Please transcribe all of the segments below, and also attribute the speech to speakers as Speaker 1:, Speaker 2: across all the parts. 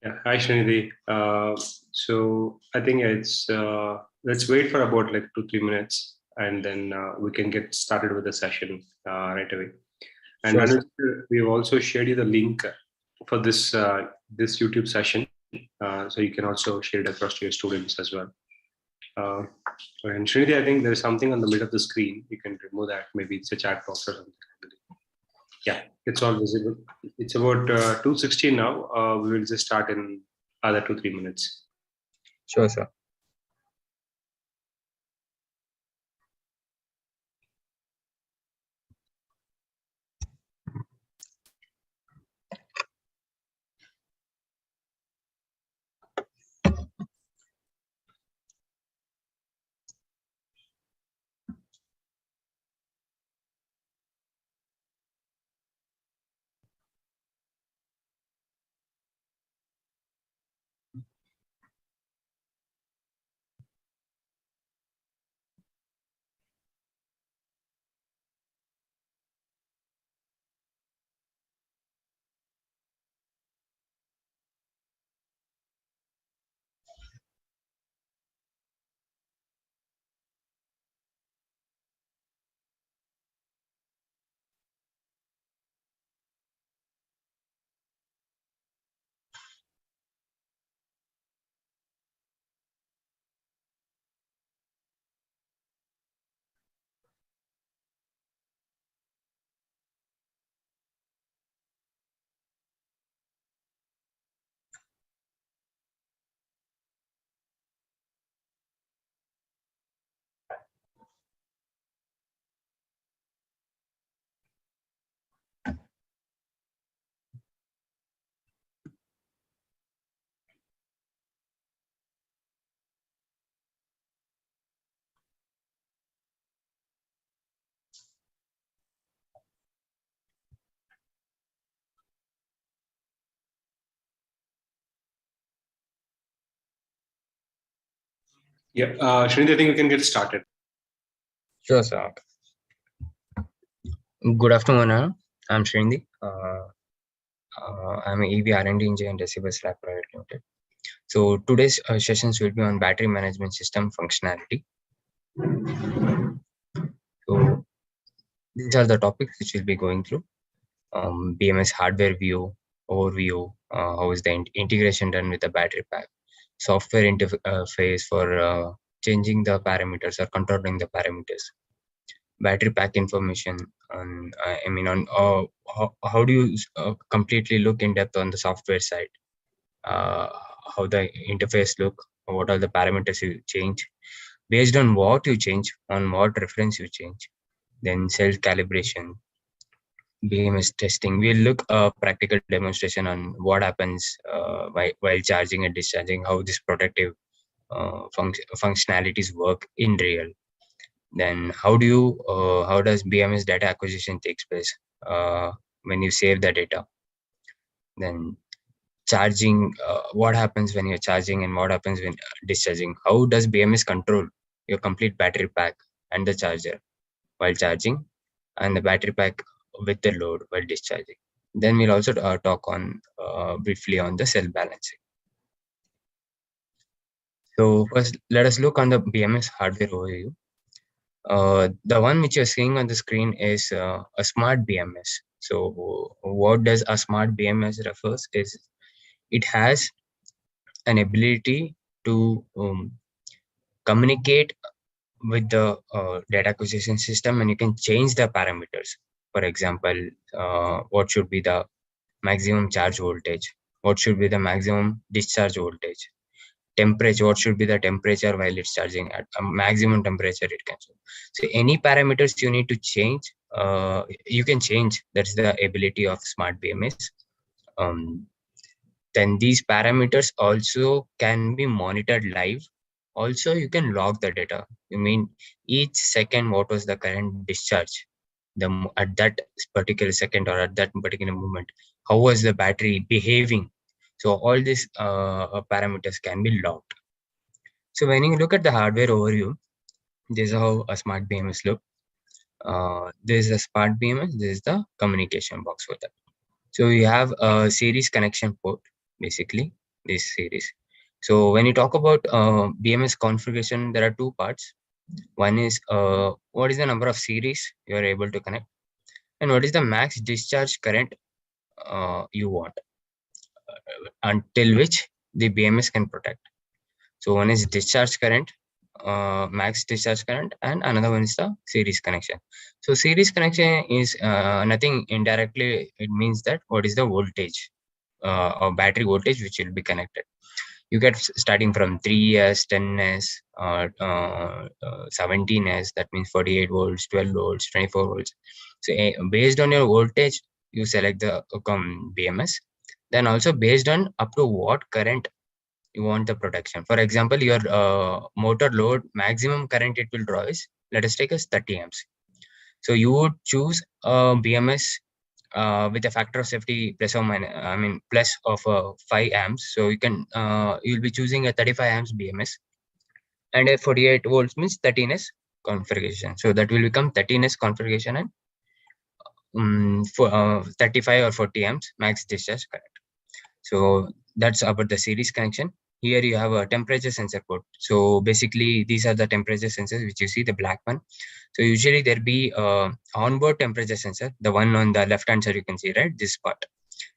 Speaker 1: Yeah, hi Srinidhi. So I think it's let's wait for about like 2-3 minutes, and then we can get started with the session right away. And
Speaker 2: Sure, sir.
Speaker 1: we've also shared you the link for this YouTube session, so you can also share it across to your students as well. Uh, and Srinidhi, I think there's something on the middle of the screen. You can remove that. Maybe it's a chat box or something. I believe. Yeah, it's all visible. It's about 2:16 now. We will just start in other 2-3 minutes.
Speaker 2: Sure, sir.
Speaker 1: Yeah, Srinidhi, I think we can get started.
Speaker 2: Sure, sir. Good afternoon. I'm Shrindi. I'm an EV R&D engineer in Decibels Lab Private Limited. So today's sessions will be on battery management system functionality. So these are the topics which we'll be going through. BMS hardware view, overview, how is the integration done with the battery pack, software interface for changing the parameters or controlling the parameters, battery pack information on how do you completely look in depth on the software side, uh, how the interface look, what are the parameters you change, based on what you change, on what reference you change, then self calibration, BMS testing. We'll look a practical demonstration on what happens while charging and discharging, how this protective functionalities work in real. Then how does BMS data acquisition takes place when you save the data? Then charging, what happens when you're charging and what happens when discharging? How does BMS control your complete battery pack and the charger while charging, and the battery pack with the load while discharging? Then we'll also talk on briefly on the cell balancing. So first, let us look on the BMS hardware overview. The one which you're seeing on the screen is a smart BMS. So what does a smart BMS refers is it has an ability to communicate with the data acquisition system, and you can change the parameters. For example, what should be the maximum charge voltage, what should be the maximum discharge voltage, temperature, what should be the temperature while it's charging, at a maximum temperature it can show. So any parameters you need to change, you can change. That's the ability of smart BMS. um, then these parameters also can be monitored live. Also you can log the data. You mean each second what was the current discharge, at that particular second or at that particular moment, how was the battery behaving. So all these parameters can be logged. So when you look at the hardware overview, this is how a smart BMS look. This is a smart BMS, this is the communication box for that. So you have a series connection port basically. this series. So when you talk about BMS configuration, there are two parts. One is what is the number of series you are able to connect, and what is the max discharge current you want, until which the BMS can protect. So one is discharge current, max discharge current, and another one is the series connection. So series connection is nothing indirectly. It means that what is the voltage or battery voltage which will be connected. You get starting from 3s, 10s, 17s. That means 48 volts, 12 volts, 24 volts. So based on your voltage, you select the BMS. Then also based on up to what current you want the protection. For example, your motor load maximum current it will draw is, let us take as 30 amps. So you would choose a BMS with a factor of safety plus or minus, I mean plus of 5 amps. So you can you'll be choosing a 35 amps BMS, and a 48 volts means 13s configuration. So that will become 13s configuration, and for 35 or 40 amps max discharge current. So that's about the series connection. Here you have a temperature sensor port. So basically these are the temperature sensors which you see, the black one. So usually there be onboard temperature sensor, the one on the left hand side you can see, right, this part.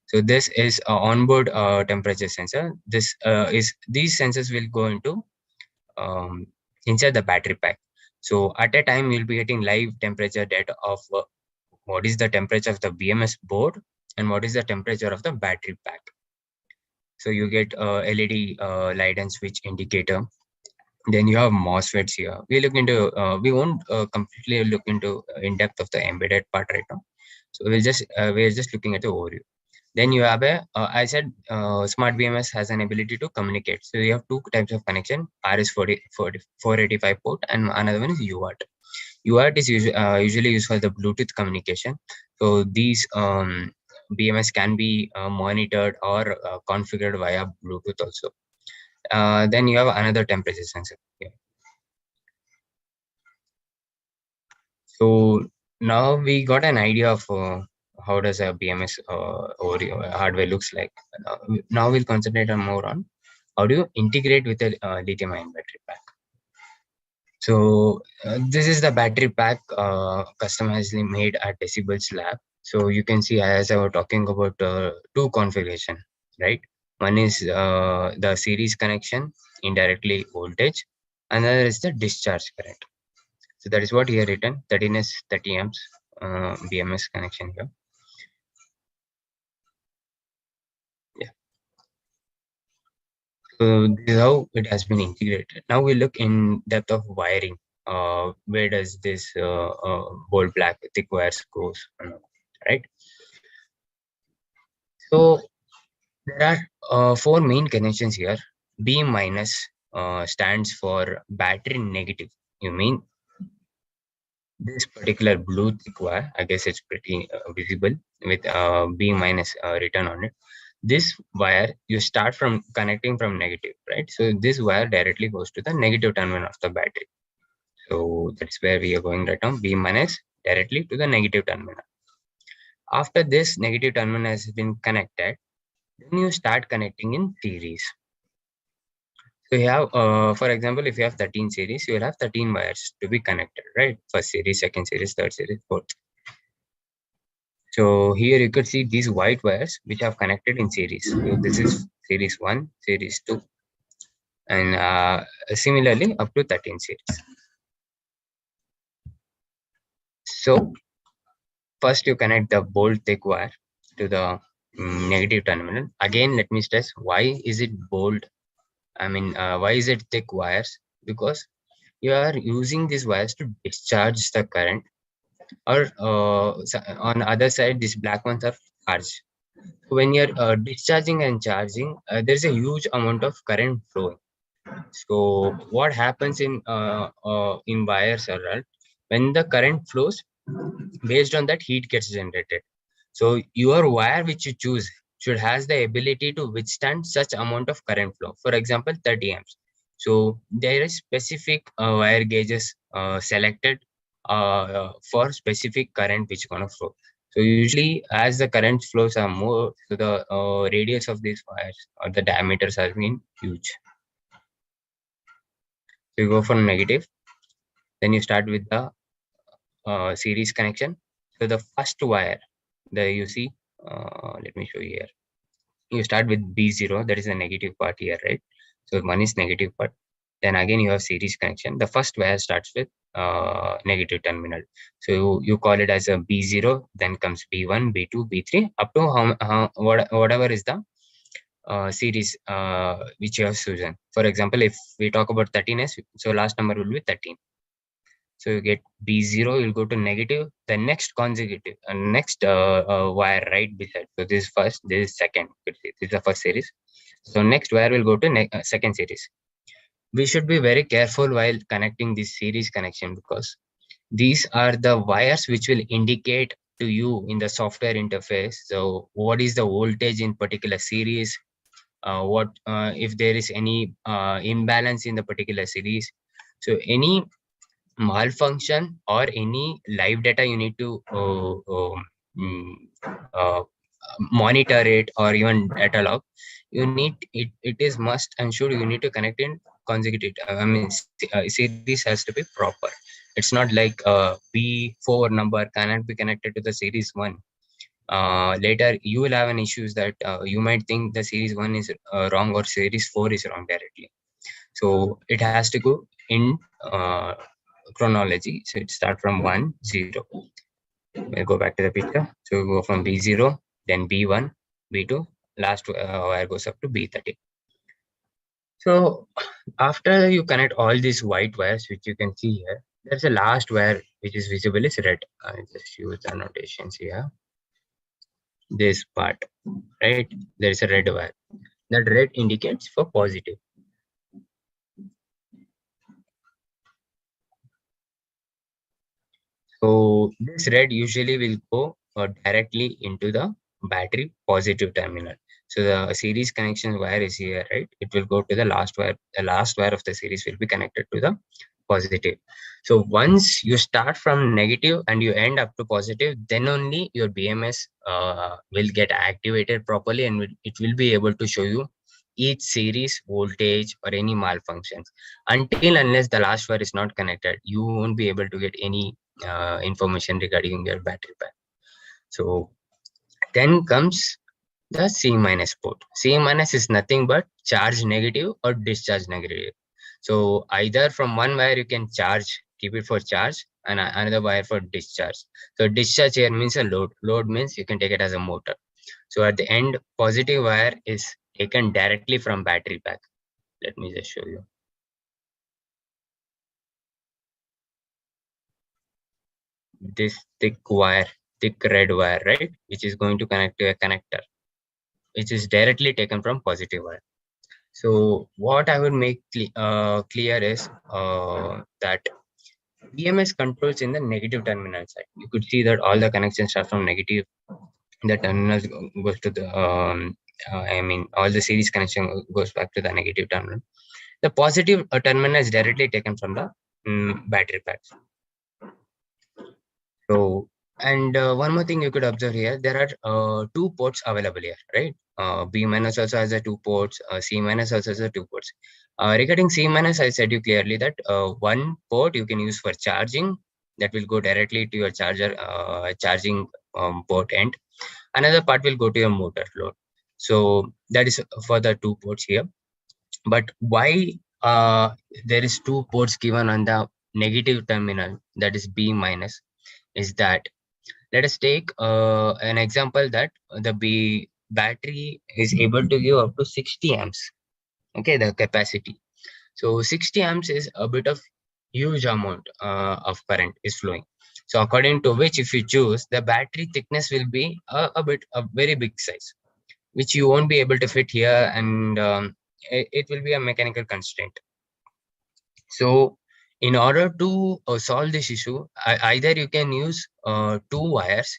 Speaker 2: So this is a onboard temperature sensor. This is these sensors will go into um, inside the battery pack. So at a time you'll be getting live temperature data of what is the temperature of the BMS board and what is the temperature of the battery pack. So you get LED light and switch indicator. Then you have MOSFETs here. We look into we won't completely look into in depth of the embedded part right now. So we're just looking at the overview. Then you have a I said smart BMS has an ability to communicate. So you have two types of connection: RS40 485 port, and another one is UART. UART is usually used for the Bluetooth communication. So these BMS can be monitored or configured via Bluetooth also. Then you have another temperature sensor here. So now we got an idea of how does a BMS or hardware looks like. Now we'll concentrate on more on how do you integrate with a lithium-ion battery pack. So this is the battery pack customizedly made at Decibels Lab. So you can see, as I was talking about two configuration, right? One is the series connection, indirectly voltage. Another is the discharge current. So that is what here written, 13s 30 amps BMS connection here. Yeah. So this is how it has been integrated. Now we look in depth of wiring. Where does this bold black thick wires goes, right? So there are four main connections here. B minus stands for battery negative. You mean this particular blue thick wire? I guess it's pretty visible with B minus written on it. This wire you start from connecting from negative, right? So this wire directly goes to the negative terminal of the battery. So that's where we are going right now. B minus directly to the negative terminal. After this negative terminal has been connected, then you start connecting in series. So you have, for example, if you have 13 series, you will have 13 wires to be connected, right? First series, second series, third series, fourth. So here you could see these white wires which have connected in series. So this is series 1, series 2, and similarly up to 13 series. So first you connect the bold thick wire to the negative terminal. Again, let me stress, why is it bold? I mean, why is it thick wires? Because you are using these wires to discharge the current, or on the other side, these black ones are charged. When you're discharging and charging, there's a huge amount of current flowing. So what happens in wires are that when the current flows, based on that heat gets generated. So your wire which you choose should has the ability to withstand such amount of current flow. For example, 30 amps. So there is specific wire gauges selected for specific current which gonna flow. So usually as the current flows are more, so the radius of these wires or the diameters has been huge. So you go from negative, then you start with the series connection. So the first wire, you see, let me show you here. You start with B0, that is the negative part here, right? So one is negative part. Then again you have series connection. The first wire starts with negative terminal. So you call it as a B0, then comes B1, B2, B3, up to whatever is the series which you have chosen. For example, if we talk about 13s, so last number will be 13. So you get B0, you'll go to negative, the next consecutive, next wire right beside. So this is first, this is second. This is the first series. So next wire will go to second series. We should be very careful while connecting this series connection, because these are the wires which will indicate to you in the software interface. So what is the voltage in particular series? What if there is any imbalance in the particular series? So any malfunction or any live data you need to mm, uh, monitor it, or even data log, you need it is must and should you need to connect in consecutive. I mean, series has to be proper. It's not like B4 number cannot be connected to the series 1. Later you will have an issues that you might think the series 1 is wrong, or series 4 is wrong directly. So it has to go in chronology. So it start from 1 0. We'll go back to the picture. So we go from B0, then B1, B2, last wire goes up to B30. So after you connect all these white wires, which you can see here, there's a last wire which is visible is red. I'll just use the annotations here. This part, right? There is a red wire. That red indicates for positive. So this red usually will go directly into the battery positive terminal. So the series connection wire is here, right? It will go to the last wire. The last wire of the series will be connected to the positive. So once you start from negative and you end up to positive, then only your BMS will get activated properly, and it will be able to show you each series voltage or any malfunctions. Until unless the last wire is not connected, you won't be able to get any information regarding your battery pack. So then comes the C minus port. C minus is nothing but charge negative or discharge negative. So either from one wire you can charge, keep it for charge, and another wire for discharge. So discharge here means a load. Load means you can take it as a motor. So at the end, positive wire is taken directly from battery pack. Let me just show you. This thick wire, thick red wire, right, which is going to connect to a connector, which is directly taken from positive wire. So what I would make clear is that BMS controls in the negative terminal side. You could see that all the connections start from negative. The terminals goes to the I mean, all the series connection goes back to the negative terminal. The positive terminal is directly taken from the battery packs. So, and one more thing you could observe here, there are two ports available here, right? B minus also has a two ports, C minus also has a two ports. Regarding C minus, I said you clearly that one port you can use for charging, that will go directly to your charger, charging port end. Another part will go to your motor load. So that is for the two ports here. But why there is two ports given on the negative terminal, that is B minus, is that let us take an example that the battery is able to give up to 60 amps. Okay, the capacity. So 60 amps is a bit of huge amount of current is flowing. So according to which, if you choose, the battery thickness will be a very big size, which you won't be able to fit here, and it will be a mechanical constraint. So in order to solve this issue, either you can use two wires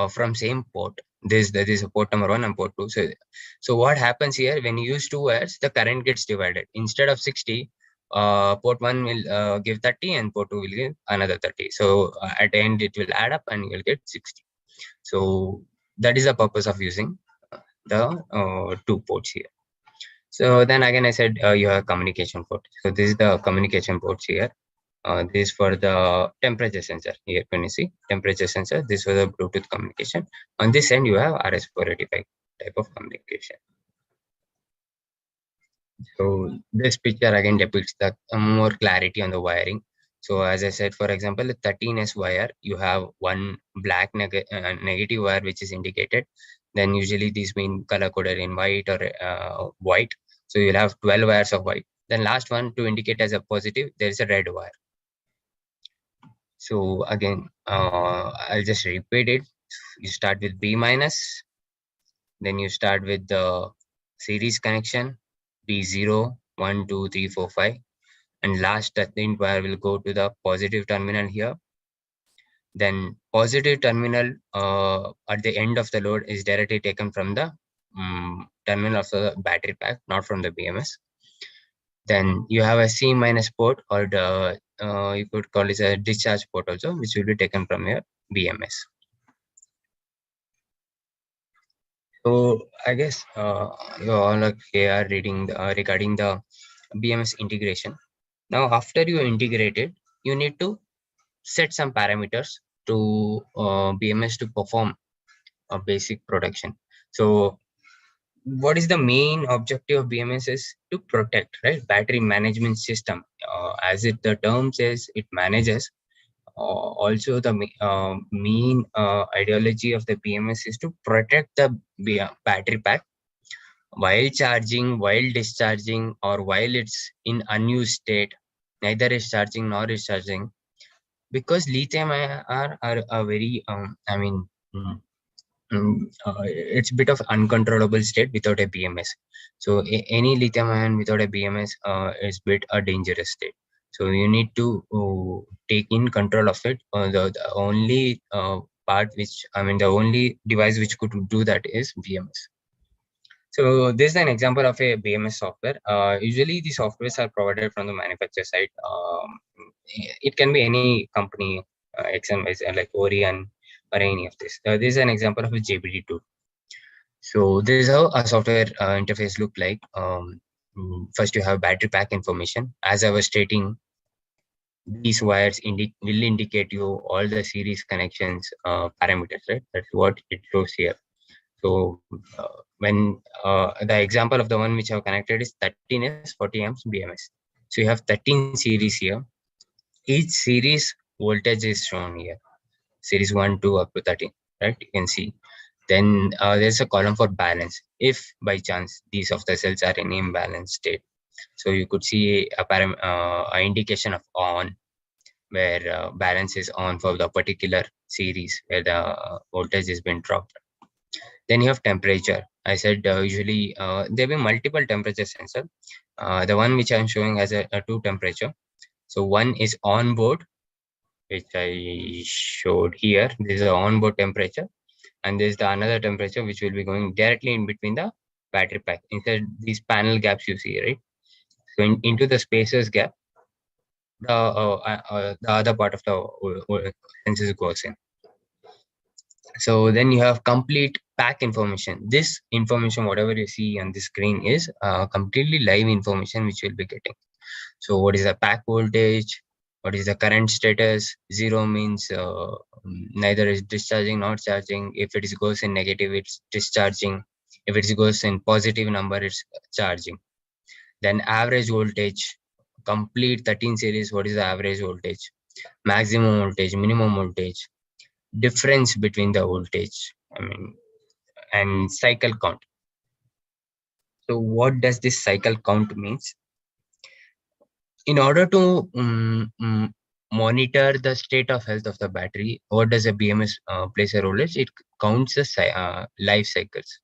Speaker 2: from same port. There is a port number 1 and port 2. So what happens here, when you use two wires, the current gets divided. Instead of 60, port 1 will give 30 and port 2 will give another 30. So at the end, it will add up and you will get 60. So that is the purpose of using the two ports here. So then again, I said you have communication port. So this is the communication ports here. This for the temperature sensor. Here can you see temperature sensor. This was a Bluetooth communication. On this end, you have RS485 type of communication. So this picture again depicts the more clarity on the wiring. So as I said, for example, the 13S wire, you have one black negative wire which is indicated. Then usually these mean color coded in white or white. So you'll have 12 wires of white. Then last one to indicate as a positive, there is a red wire. So again, I'll just repeat it. You start with B minus, then you start with the series connection, B0, 1, 2, 3, 4, 5. And last 13th wire will go to the positive terminal here. Then positive terminal at the end of the load is directly taken from the terminal of the battery pack, not from the BMS. Then you have a C minus port, or the you could call it a discharge port also, which will be taken from your BMS. So I guess you all are here reading regarding the BMS integration. Now, after you integrate it, you need to set some parameters to BMS to perform a basic production. So what is the main objective of BMS is to protect, right? Battery management system. As it the term says, it manages. Also, the main ideology of the BMS is to protect the battery pack while charging, while discharging, or while it's in unused state. Neither is charging nor is charging, because lithium are a very it's a bit of uncontrollable state without a BMS. So any lithium ion without a BMS is bit a dangerous state. So you need to take in control of it. The only part which the only device which could do that is BMS. So this is an example of a BMS software. Usually the softwares are provided from the manufacturer side. It can be any company, XMS, like Orion or any of this. This is an example of a JBD tool. So this is how a software interface look like. First you have battery pack information. As I was stating, these wires will indicate you all the series connections parameters, right? That's what it shows here. So when the example of the one which I have connected is 13S 40 amps BMS. So you have 13 series here. Each series voltage is shown here. Series 1, 2 up to 13, right? You can see. Then there's a column for balance. If by chance these of the cells are in imbalance state, so you could see a indication of on, where balance is on for the particular series where the voltage has been dropped. Then you have temperature. I said usually there will be multiple temperature sensor. The one which I'm showing has a two temperature. So one is on board, which I showed here. This is the on board temperature, and there's the another temperature which will be going directly in between the battery pack. Inside these panel gaps you see, right? So into the spacers gap, the other part of the sensors goes in. So then you have complete pack information. This information, whatever you see on the screen, is completely live information which you'll be getting. So what is the pack voltage? What is the current status? Zero means neither is discharging nor charging. If it goes in negative, it's discharging. If it goes in positive number, it's charging. Then average voltage, complete 13 series. What is the average voltage? Maximum voltage, minimum voltage, difference between the voltage, and cycle count. So what does this cycle count means? In order to monitor the state of health of the battery, what does a BMS plays a role is it counts the life cycles.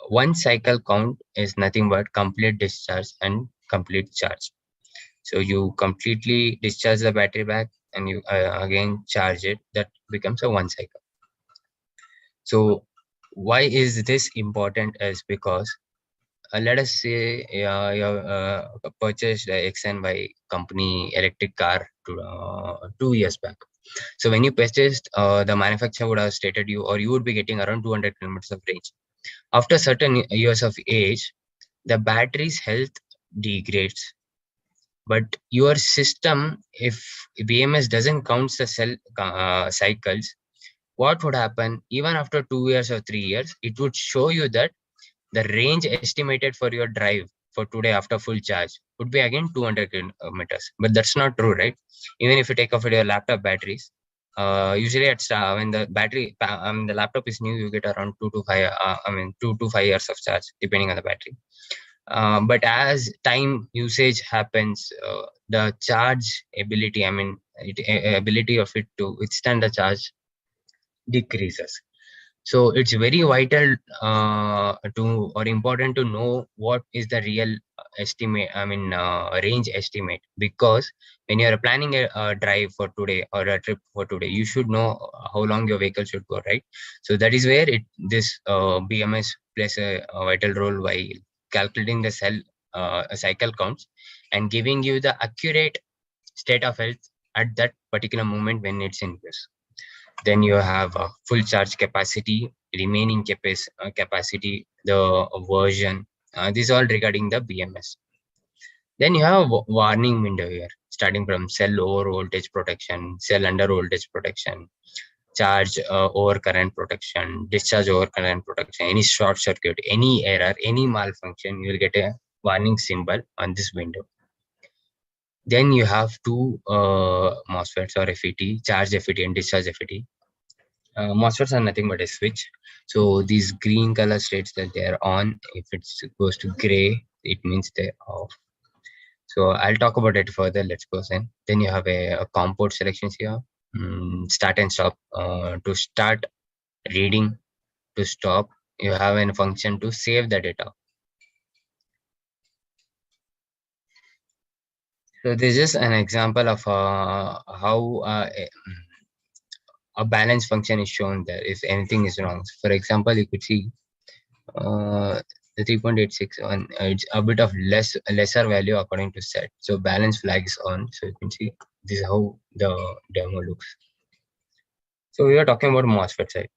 Speaker 2: One cycle count is nothing but complete discharge and complete charge. So you completely discharge the battery back and you again charge it. That becomes a one cycle. So why is this important? Is because let us say you have purchased a X and Y company electric car 2 years back. So when you purchased, the manufacturer would have stated you, or you would be getting around 200 kilometers of range. After certain years of age, the battery's health degrades, but your system, if BMS doesn't count the cell cycles, what would happen? Even after 2 years or 3 years, it would show you that the range estimated for your drive for today after full charge would be again 200 kilometers. But that's not true, right? Even if you take off your laptop batteries, usually when the the laptop is new, you get around 2 to 5 years of charge depending on the battery. But as time usage happens, the charge ability, ability of it to withstand the charge decreases. So it's very vital to or important to know what is the real estimate, range estimate, because when you're planning a drive for today or a trip for today, you should know how long your vehicle should go, right? So that is where this BMS plays a vital role while calculating the cycle counts and giving you the accurate state of health at that particular moment when it's in use. Then you have full charge capacity, remaining capacity, the version. This is all regarding the BMS. Then you have a warning window here, starting from cell over voltage protection, cell under voltage protection, charge over current protection, discharge over current protection, any short circuit, any error, any malfunction, you will get a warning symbol on this window. Then you have two MOSFETs or FET, charge FET and discharge FET. MOSFETs are nothing but a switch. So these green color states that they are on. If it goes to gray, it means they're off. So I'll talk about it further. Let's go then. Then you have a COM port selections here. Start and stop. To start reading, to stop, you have a function to save the data. So this is an example of how a balance function is shown there if anything is wrong. For example, you could see the 3.861, it's a bit of lesser value according to set. So balance flag is on. So you can see this is how the demo looks. So we are talking about MOSFET side.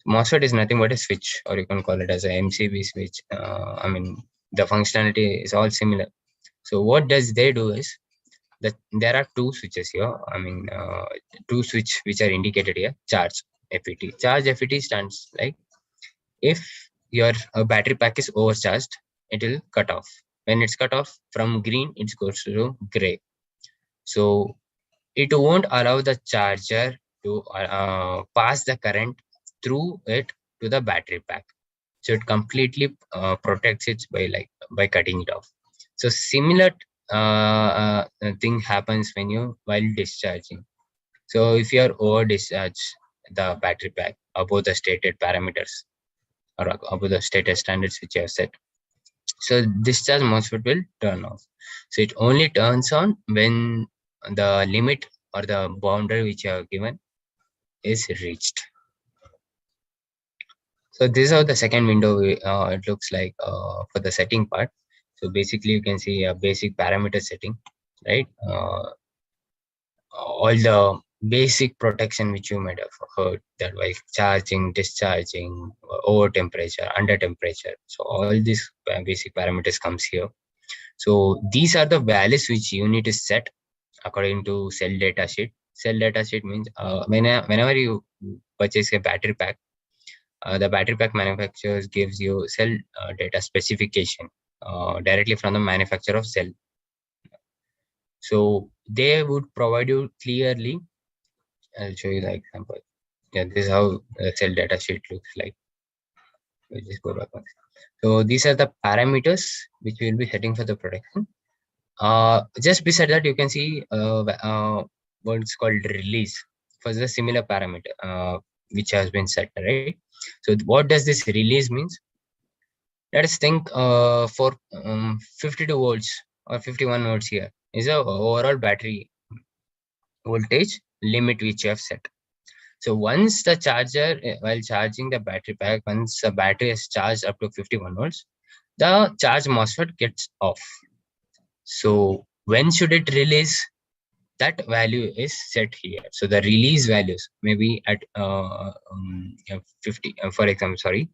Speaker 2: MOSFET is nothing but a switch, or you can call it as a MCB switch. The functionality is all similar. So what does they do is that there are two switches here. Two switch which are indicated here. Charge FET. Charge FET stands like if your battery pack is overcharged, it will cut off. When it's cut off from green, it goes to gray. So it won't allow the charger to pass the current through it to the battery pack. So it completely protects it by cutting it off. So similar thing happens while discharging. So if you are over discharge the battery pack above the stated parameters or above the stated standards which you have set, so discharge MOSFET will turn off. So it only turns on when the limit or the boundary which you have given is reached. So this is how the second window it looks like for the setting part. So basically you can see a basic parameter setting, right? All the basic protection which you might have heard, that while charging, discharging, over temperature, under temperature. So all these basic parameters comes here. So these are the values which you need to set according to cell data sheet. Cell data sheet means whenever you purchase a battery pack, the battery pack manufacturers gives you cell data specification directly from the manufacturer of cell. So they would provide you clearly. I'll show you the example. Yeah, this is how the cell data sheet looks like. We'll just go back once. So these are the parameters which we'll be setting for the production. Just beside that, you can see what's called release for the similar parameter which has been set, right? So what does this release means? Let us think for 52 volts or 51 volts here is the overall battery voltage limit which you have set. So once the charger, while charging the battery pack, once the battery is charged up to 51 volts, the charge MOSFET gets off. So when should it release? that value is set here. So the release values maybe at 50, for example, sorry,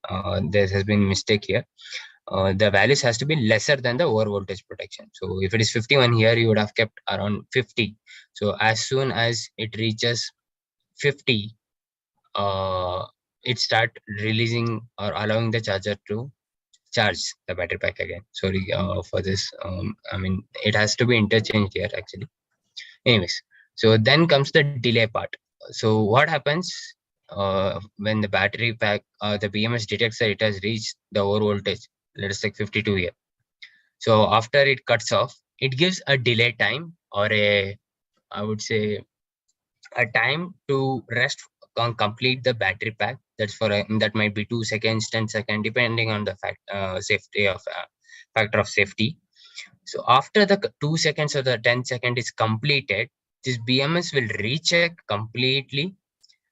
Speaker 2: there has been mistake here. The values has to be lesser than the over voltage protection. So if it is 51 here, you would have kept around 50. So as soon as it reaches 50, it start releasing or allowing the charger to charge the battery pack again. Sorry for this. I mean, it has to be interchanged here actually. Anyways, so then comes the delay part. So what happens when the battery pack, the BMS detects that it has reached the over voltage, let us take 52 here. So after it cuts off, it gives a delay time, or I would say a time to rest complete the battery pack. That's for that might be 2 seconds, 10 seconds, depending on the safety of factor of safety. So after the 2 seconds or the 10 second is completed, this BMS will recheck completely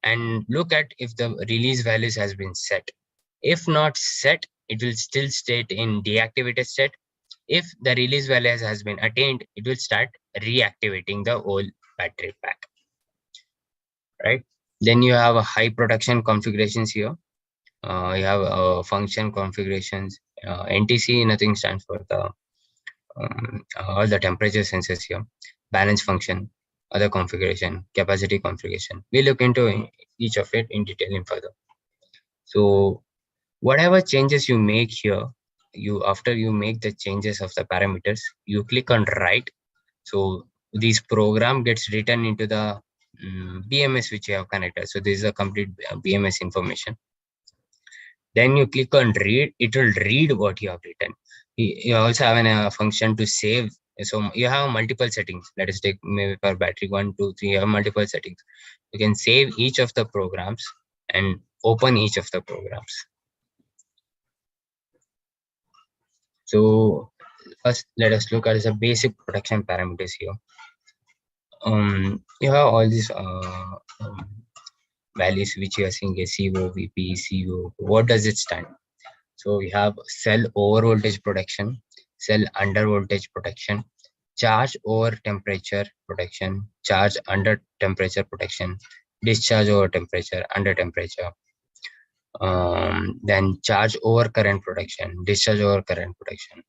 Speaker 2: and look at if the release values has been set. If not set, it will still stay in deactivated state. If the release value has been attained, it will start reactivating the whole battery pack, right? Then you have a high production configurations here. You have function configurations. NTC, nothing stands for the all the temperature sensors here. Balance function, other configuration, capacity configuration. We look into each of it in detail in further. So whatever changes you make here, after you make the changes of the parameters, you click on write. So this program gets written into the BMS which you have connected. So this is a complete BMS information. Then you click on read, it will read what you have written. You also have a function to save. So you have multiple settings. Let us take maybe for battery 1, 2, 3, you have multiple settings. You can save each of the programs and open each of the programs. So first, let us look at the basic protection parameters here. You have all these values which you are seeing as CO, VP, CO. What does it stand? So we have cell over voltage protection, cell under voltage protection, charge over temperature protection, charge under temperature protection, discharge over temperature, under temperature. Then charge over current protection, discharge over current protection.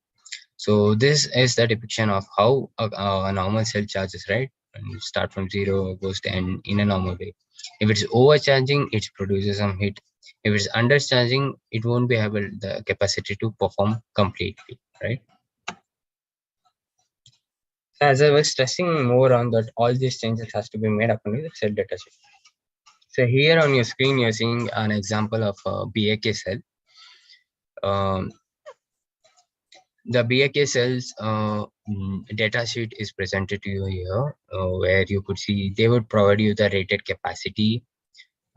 Speaker 2: So this is the depiction of how a normal cell charges, right? And start from 0, goes to end in a normal way. If it's overcharging, it produces some heat. If it's undercharging, it won't be able the capacity to perform completely, right? As I was stressing more on that, all these changes has to be made up in the cell datasheet. So here on your screen, you're seeing an example of a BAK cell. The BAK cells data sheet is presented to you here, where you could see they would provide you the rated capacity,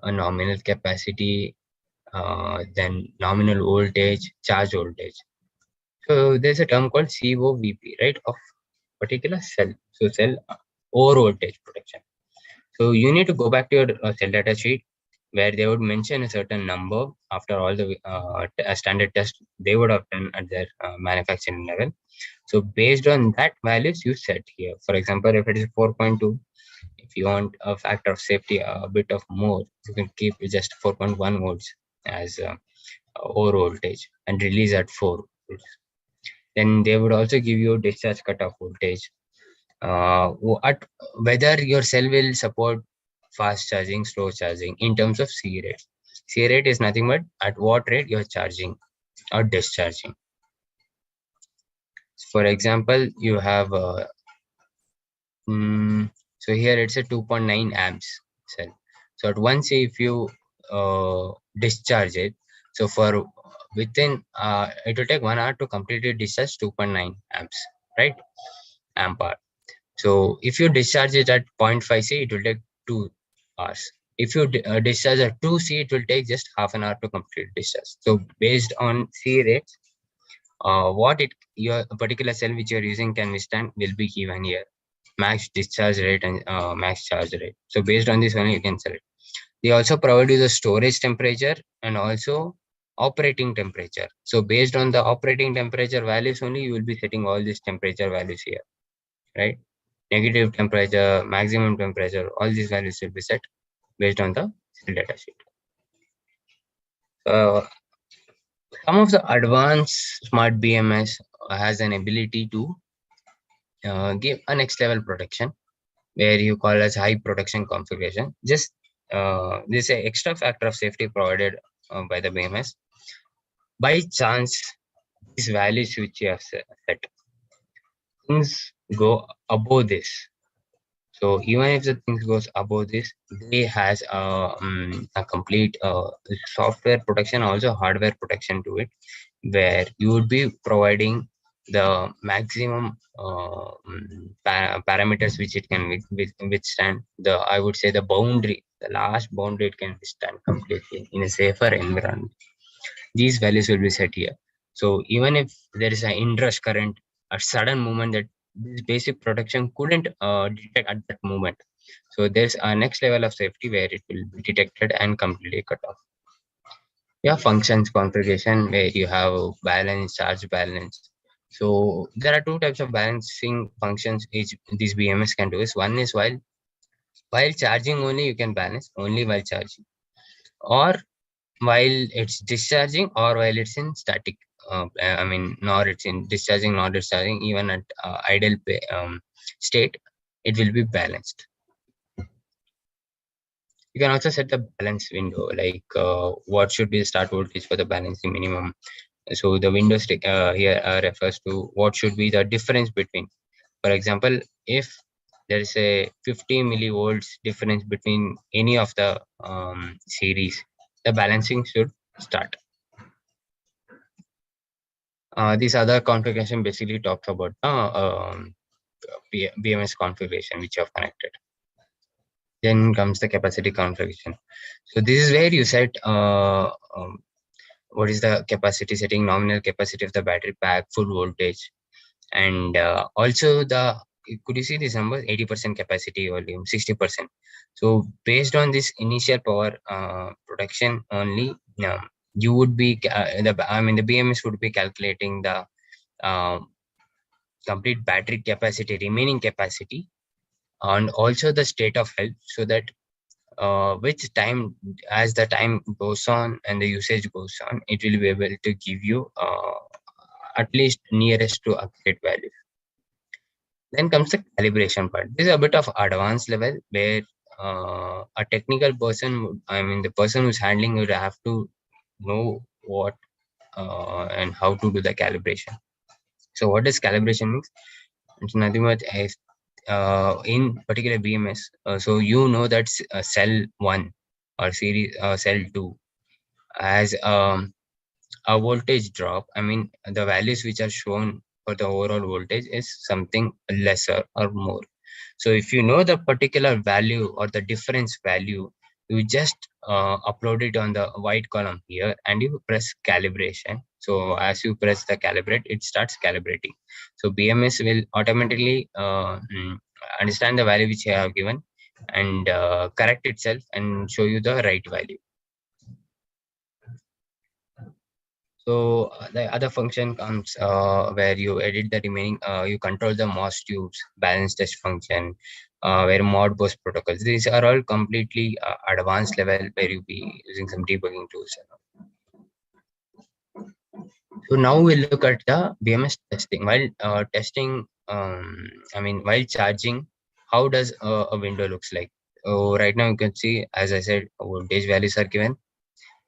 Speaker 2: a nominal capacity, then nominal voltage, charge voltage. So there's a term called COVP, right, of particular cell. So cell over voltage protection. So you need to go back to your cell data sheet, where they would mention a certain number after all the standard test they would have done at their manufacturing level. So based on that values you set here. For example, if it is 4.2, if you want a factor of safety a bit of more, you can keep just 4.1 volts as over voltage and release at 4 volts. Then they would also give you discharge cutoff voltage. At whether your cell will support fast charging, slow charging in terms of C rate. C rate is nothing but at what rate you're charging or discharging. For example, you have so here it's a 2.9 amps cell. So at once if you discharge it, so for within it will take 1 hour to completely discharge 2.9 amps, right? Ampere. So if you discharge it at 0.5 C, it will take 2 hours. If you discharge at 2 C, it will take just half an hour to complete discharge. So based on C rates, what your particular cell which you are using can withstand will be given here. Max discharge rate and max charge rate. So based on this one, you can select. They also provide you the storage temperature and also operating temperature. So based on the operating temperature values only, you will be setting all these temperature values here, right? negative temperature, maximum temperature, all these values will be set based on the cell data sheet. Some of the advanced smart BMS has an ability to give a next level protection, where you call as high protection configuration. Just this is an extra factor of safety provided by the BMS. By chance, these values which you have set, things go above this. So even if the things goes above this, they has a complete software protection, also hardware protection to it, where you would be providing the maximum parameters which it can withstand. The, I would say, the boundary, the last boundary it can withstand completely in a safer environment. These values will be set here. So even if there is an inrush current, a sudden movement that this basic protection couldn't detect at that moment. So there's a next level of safety where it will be detected and completely cut off. Yeah, functions configuration where you have balance, charge balance. So there are two types of balancing functions each these BMS can do. Is one is while charging only you can balance only while charging, or while it's discharging, or while it's in static. I mean, nor it's in discharging, nor discharging. Even at idle state, it will be balanced. You can also set the balance window, like what should be the start voltage for the balancing minimum. So the window here refers to what should be the difference between. For example, if there is a 50 millivolts difference between any of the series, the balancing should start. This other configuration basically talks about BMS configuration which you have connected. Then comes the capacity configuration. So this is where you set what is the capacity setting, nominal capacity of the battery pack, full voltage, and also the, could you see these numbers? 80% capacity volume, 60%. So based on this initial power production only, you would be the BMS would be calculating the complete battery capacity, remaining capacity, and also the state of health, so that which time, as the time goes on and the usage goes on, it will be able to give you at least nearest to accurate value. Then comes the calibration part. This is a bit of advanced level where a technical person, the person who's handling would have to know what and how to do the calibration. So what does calibration means? It's nothing but as in particular BMS. So you know that cell 1 or series cell 2 has a voltage drop. The values which are shown for the overall voltage is something lesser or more. So if you know the particular value or the difference value, you just upload it on the white column here and you press calibration. So as you press the calibrate, it starts calibrating. So BMS will automatically understand the value which you have given and correct itself and show you the right value. So the other function comes where you edit the remaining, you control the MOS tubes, balance test function, where Modbus protocols. These are all completely advanced level where you be using some debugging tools. So now we'll look at the BMS testing. While testing, while charging, how does a window looks like? Right now you can see, as I said, voltage values are given.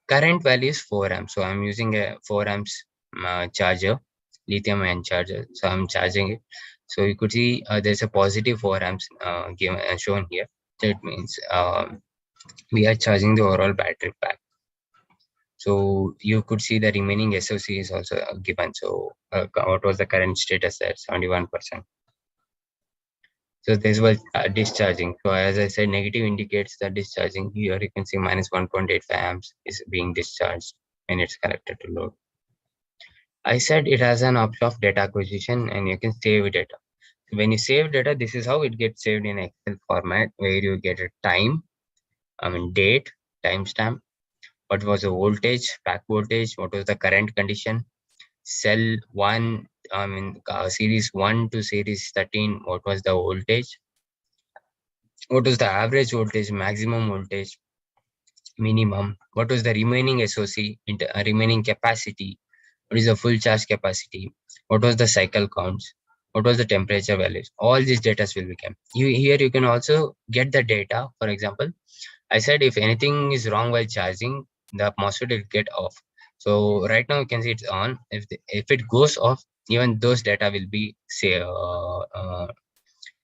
Speaker 2: Current value is 4 amps. So I'm using a 4 amps charger, lithium ion charger. So I'm charging it. So you could see there's a positive 4 amps given shown here. So it means we are charging the overall battery pack. So you could see the remaining SOC is also given. So what was the current status there? 71%. So this was discharging. So as I said, negative indicates the discharging. Here you can see minus 1.85 amps is being discharged when it's connected to load. I said it has an option of data acquisition and you can save data. When you save data, this is how it gets saved in Excel format, where you get a time, date, timestamp, what was the voltage, pack voltage, what was the current condition, cell 1 series 1 to series 13, what was the voltage? What was the average voltage, maximum voltage, minimum? What was the remaining SOC, remaining capacity? What is the full charge capacity? What was the cycle counts? What was the temperature values? All these data will become. Here you can also get the data. For example, I said if anything is wrong while charging, the MOSFET will get off. So right now you can see it's on. If it goes off, even those data will be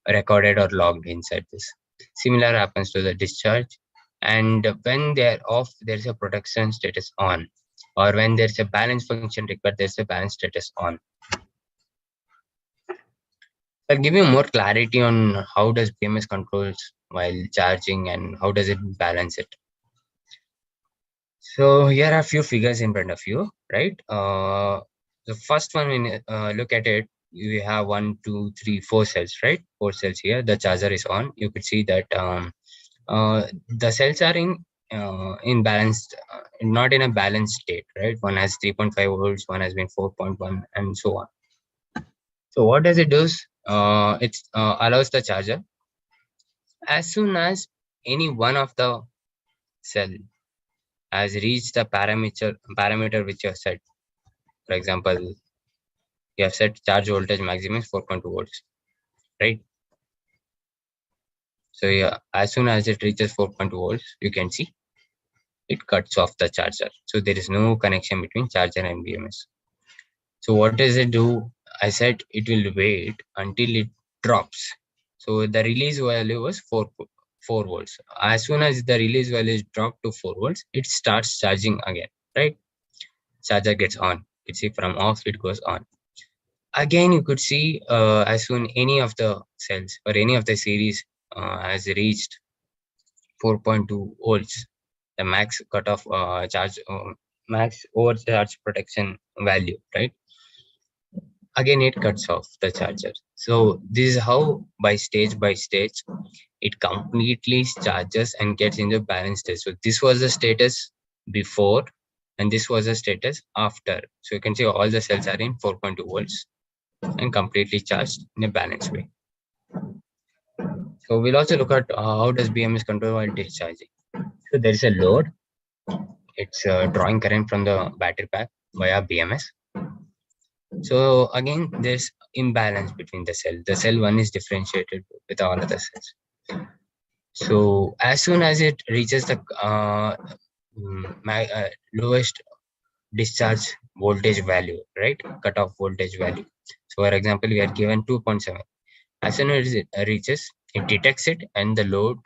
Speaker 2: recorded or logged inside this. Similar happens to the discharge. And when they're off, there's a protection status on. Or when there's a balance function required, there's a balance status on. I'll give you more clarity on how does BMS controls while charging and how does it balance it. So here are a few figures in front of you, right? The first one, when you look at it, you have 1, 2, 3, 4 cells, right? 4 cells here. The charger is on. You could see that the cells are in balanced, not in a balanced state, right? One has 3.5 volts, one has been 4.1, and so on. So what does it do? It allows the charger, as soon as any one of the cell has reached the parameter which you have set. For example, you have set charge voltage maximum is 4.2 volts, right? So yeah, as soon as it reaches 4.2 volts, you can see it cuts off the charger. So there is no connection between charger and BMS. So what does it do? I said it will wait until it drops. So the release value was 4 volts. As soon as the release value is dropped to 4 volts, it starts charging again, right? Charger gets on. You see from off, it goes on. Again, you could see as soon any of the cells or any of the series has reached 4.2 volts, the max cutoff charge, max overcharge protection value, right? Again, it cuts off the charger. So this is how by stage it completely charges and gets into balance state. So this was the status before and this was the status after. So you can see all the cells are in 4.2 volts and completely charged in a balanced way. So we'll also look at how does BMS control while discharging. So there is a load. It's drawing current from the battery pack via BMS. So again, there's imbalance between the cell. The cell 1 is differentiated with all other cells. So as soon as it reaches the lowest discharge voltage value, right? Cutoff voltage value. So for example, we are given 2.7. As soon as it reaches, it detects it and the load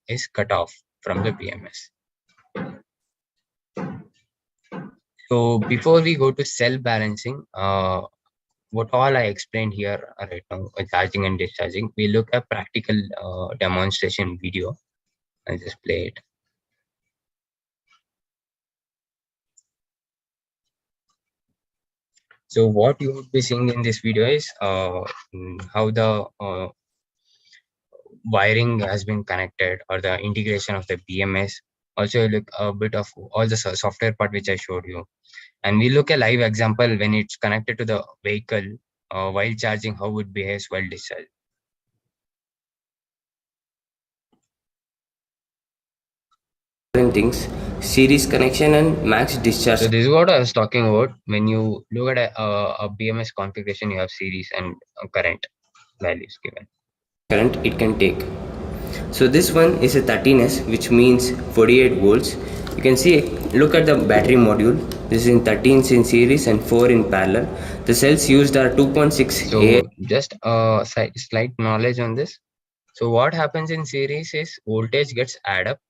Speaker 2: is cut off from the BMS. So before we go to cell balancing, what all I explained here right now, charging and discharging, we look at practical demonstration video. I'll just play it. So what you would be seeing in this video is how the wiring has been connected or the integration of the BMS. Also look a bit of all the software part which I showed you. And we look a live example when it's connected to the vehicle while charging, how it behaves while discharging.
Speaker 3: Things, series connection and max discharge.
Speaker 2: So this is what I was talking about. When you look at a BMS configuration, you have series and current values given.
Speaker 3: Current it can take. So this one is a 13S, which means 48 volts. You can see, look at the battery module. This is in 13s in series and 4 in parallel. The cells used are 2.6.
Speaker 2: So just slight knowledge on this. So what happens in series is voltage gets add up.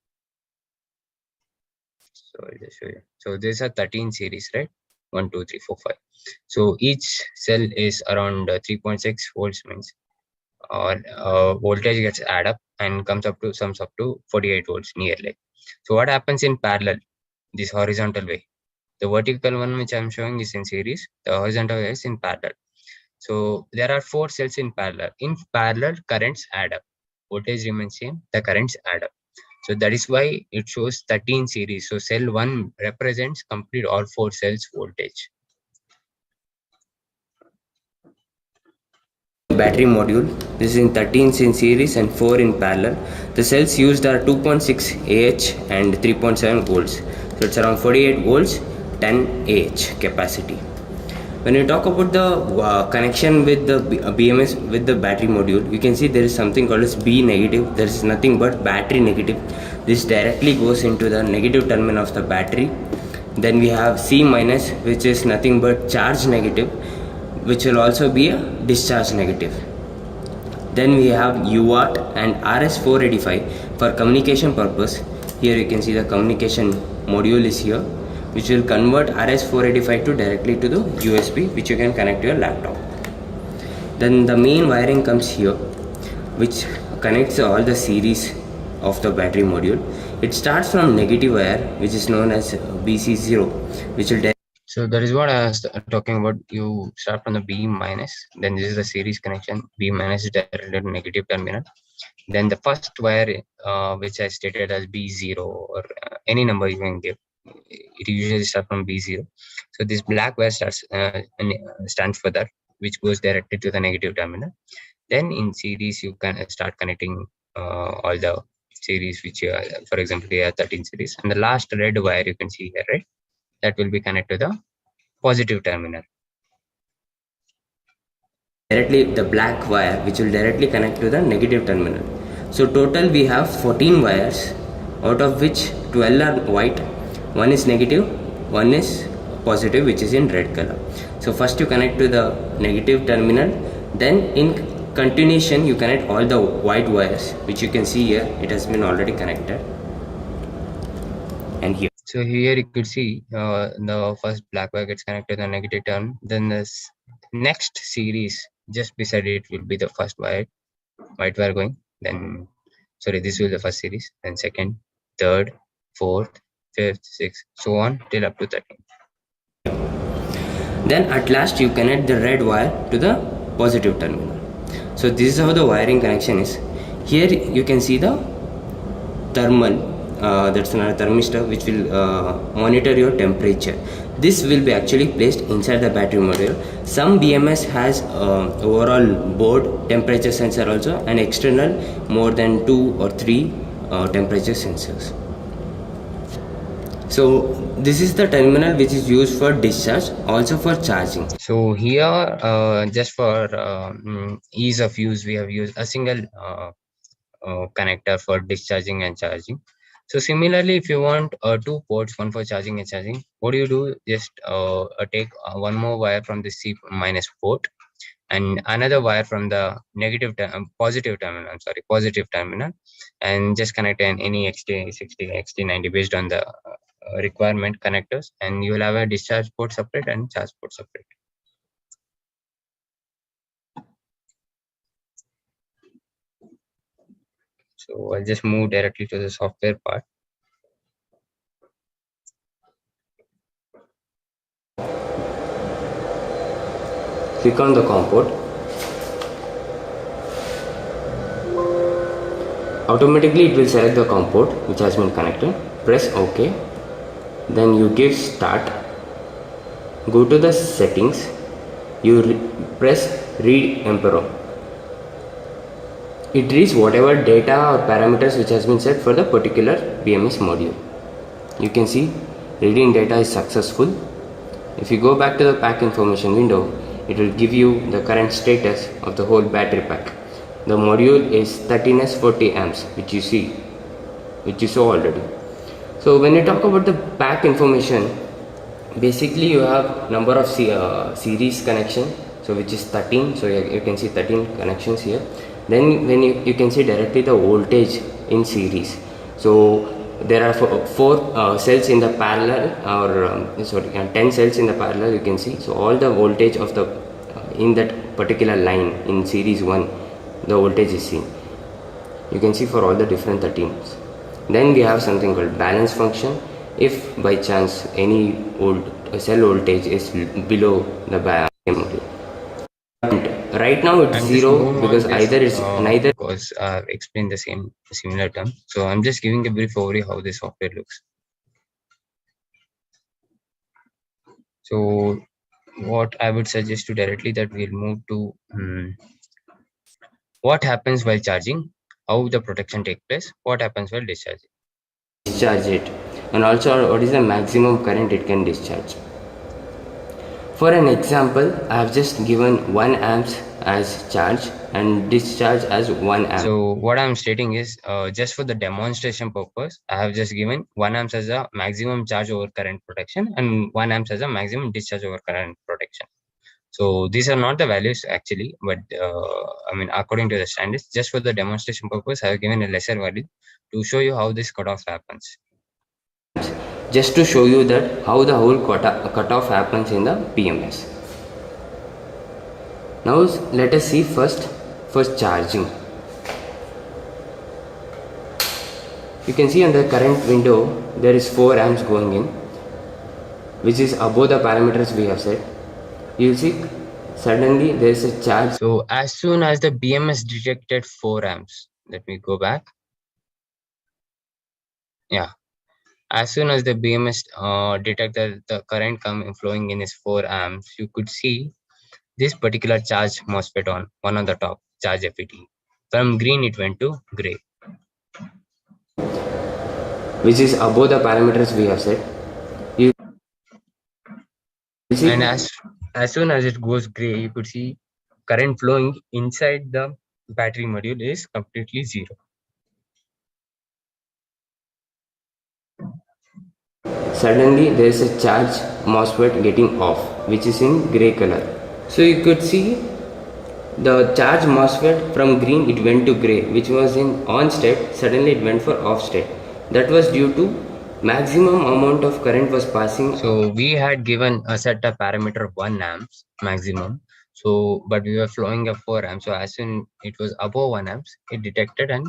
Speaker 2: So I'll just show you. So these are 13 series, right? 1, 2, 3, 4, 5. So each cell is around 3.6 volts means, or voltage gets add up and sums up to 48 volts nearly. So what happens in parallel? This horizontal way. The vertical one which I'm showing is in series. The horizontal way is in parallel. So there are 4 cells in parallel. In parallel, currents add up. Voltage remains same. The currents add up. So that is why it shows 13 series. So cell 1 represents complete all 4 cells voltage.
Speaker 3: battery module. This is in 13s in series and 4 in parallel. The cells used are 2.6 Ah and 3.7 volts. So it's around 48 volts, 10 Ah capacity. When you talk about the connection with the BMS with the battery module, you can see there is something called as B negative. There is nothing but battery negative. This directly goes into the negative terminal of the battery. Then we have C minus, which is nothing but charge negative, which will also be a discharge negative. Then we have UART and RS485 for communication purpose. Here you can see the communication module is here, which will convert RS485 to directly to the USB, which you can connect to your laptop. Then the main wiring comes here, which connects all the series of the battery module. It starts from negative wire, which is known as BC0, which will
Speaker 2: So that is what I was talking about. You start from the B minus, then this is the series connection. B minus is directly to negative terminal. Then the first wire, which I stated as B0 or any number you can give, it usually starts from B0. So this black wire stands for that, which goes directly to the negative terminal. Then in series, you can start connecting all the series, which for example, they are 13 series. And the last red wire you can see here, right? That will be connected to the positive terminal.
Speaker 3: Directly the black wire, which will directly connect to the negative terminal. So total we have 14 wires, out of which 12 are white, one is negative, one is positive, which is in red color. So first you connect to the negative terminal, then in continuation you connect all the white wires, which you can see here. It has been already connected. And here,
Speaker 2: so here you could see the first black wire gets connected to the negative term. Then this next series just beside it will be the first white wire going. Then sorry, this will be the first series. Then second, third, fourth, fifth, sixth, so on till up to 13.
Speaker 3: then at last you connect the red wire to the positive terminal. So this is how the wiring connection is. Here you can see the thermal, that's another thermistor, which will monitor your temperature. This will be actually placed inside the battery module. Some BMS has overall board temperature sensor also, and external more than 2 or 3 temperature sensors. So this is the terminal which is used for discharge, also for charging.
Speaker 2: So here, just for ease of use, we have used a single connector for discharging and charging. So similarly, if you want 2 ports, one for charging and charging, what do you do? Just take one more wire from the C minus port and another wire from the positive terminal. I'm sorry, positive terminal, and just connect any XT60, XT90 based on the requirement connectors, and you will have a discharge port separate and charge port separate. So I'll just move directly to the software part.
Speaker 3: Click on the COM port. Automatically it will select the COM port which has been connected. Press OK. Then you give start. Go to the settings. You press read emperor. It reads whatever data or parameters which has been set for the particular BMS module. You can see reading data is successful. If you go back to the pack information window, it will give you the current status of the whole battery pack. The module is 13S 40 amps, which you saw already. So when you talk about the pack information, basically you have number of series connection, so which is 13. So you can see 13 connections here. Then when you can see directly the voltage in series. So there are 4 cells in the parallel, or 10 cells in the parallel, you can see. So all the voltage of the in that particular line in series 1, the voltage is seen. You can see for all the different 13s. Then we have something called balance function. If by chance any cell voltage is below the module. Right now it's 0 because either it's neither.
Speaker 2: Because I've explained the similar term. So I'm just giving a brief overview how this software looks. So what I would suggest to directly that we'll move to what happens while charging, how the protection take place, what happens while discharging.
Speaker 3: Discharge it, and also what is the maximum current it can discharge. For an example, I have just given 1 amps as charge and discharge as 1 amp.
Speaker 2: So what I'm stating is just for the demonstration purpose, I have just given 1 amps as a maximum charge over current protection and 1 amps as a maximum discharge over current protection. So these are not the values actually, but I mean, according to the standards, just for the demonstration purpose, I have given a lesser value to show you how this cutoff happens.
Speaker 3: Just to show you that how the whole cutoff happens in the BMS. Now let us see first charging. You can see on the current window there is 4 amps going in, which is above the parameters we have set. You will see suddenly there is a charge.
Speaker 2: So as soon as the BMS detected 4 amps, let me go back. Yeah. As soon as the BMS detected the current flowing in is 4 amps, you could see this particular charge MOSFET on one on the top, charge FET. From green it went to gray,
Speaker 3: which is above the parameters we have set. You see,
Speaker 2: and as soon as it goes gray, you could see current flowing inside the battery module is completely zero.
Speaker 3: Suddenly there is a charge MOSFET getting off, which is in gray color. So you could see the charge MOSFET from green it went to gray, which was in on state, suddenly it went for off state. That was due to maximum amount of current was passing.
Speaker 2: So we had given a set of parameter of 1 amps maximum. So but we were flowing a 4 amps. So as soon it was above 1 amps, it detected and